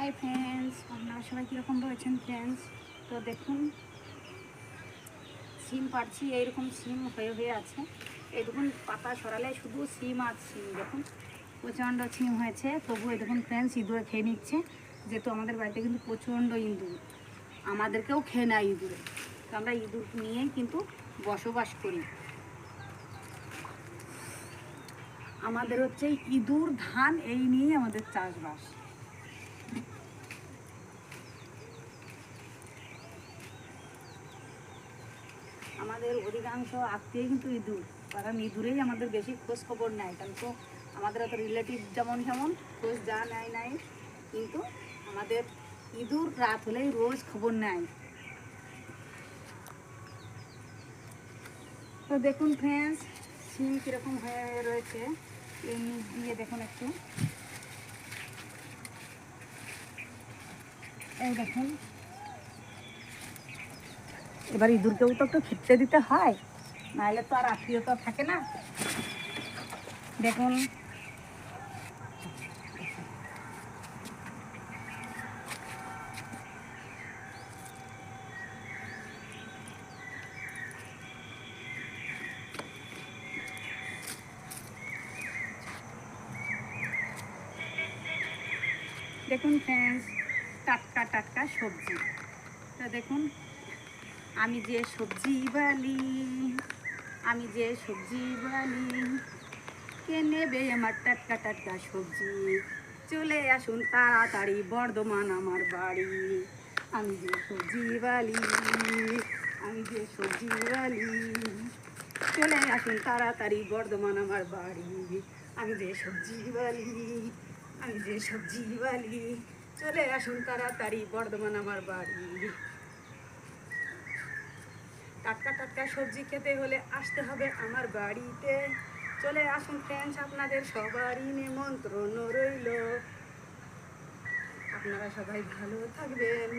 Hi friends, আপনারা সবাই কীরকম রয়েছেন ফ্রেন্ডস? তো দেখুন, সিম পাড়ছি, এইরকম সিম হয়ে হয়ে আছে। এই দেখুন, পাতা সরালে শুধু সিম আর সিম। দেখুন প্রচণ্ড সিম হয়েছে, তবু এই দেখুন ফ্রেন্ডস ইঁদুরে খেয়ে নিচ্ছে। যেহেতু আমাদের বাড়িতে কিন্তু প্রচণ্ড ইঁদুর, আমাদেরকেও খেয়ে নেয় ইঁদুরে। তো আমরা ইঁদুর নিয়েই কিন্তু বসবাস করি। আমাদের হচ্ছে ইঁদুর, ধান এই নিয়েই আমাদের চাষবাস। আমাদের অধিকাংশ আত্মীয় কিন্তু ইঁদুর, কারণ ইঁদুরেই আমাদের বেশি খোঁজ খবর নেয়। কারণ তো আমাদের অত রিলেটিভ যেমন যেমন খোঁজ যা নেয় নাই, কিন্তু আমাদের ইঁদুর রাত হলেই রোজ খবর নেয়। তো দেখুন ফ্রেন্ডস, সিম কীরকম হয়ে রয়েছে, এই নিচ দিয়ে দেখুন একটু, এই দেখুন। এবার ইঁদুরকেও তো একটু খেতে দিতে হয়, নাহলে তো আর আত্মীয়তা থাকে না। দেখুন দেখুন ফ্রেন্ডস, টাটকা টাটকা সবজি। তো দেখুন, আমি যে সবজি বালি, আমি যে সবজি বালি, কে নেবে আমার টাটকা টাটকা সবজি? চলে আসুন তাড়াতাড়ি বর্ধমান আমার বাড়ি। আমি যে সবজি বালি, আমি যে সবজি বালি, চলে আসুন তাড়াতাড়ি বর্ধমান আমার বাড়ি। আমি যে সবজি বালি, আমি যে সবজি বালি, চলে আসুন তাড়াতাড়ি বর্ধমান আমার বাড়ি। টাটকা টাটকা সবজি খেতে হলে আসতে হবে আমার বাড়িতে। চলে আসুন ফ্রেন্ডস, আপনাদের সবারই নিমন্ত্রণ রইল। আপনারা সবাই ভালো থাকবেন।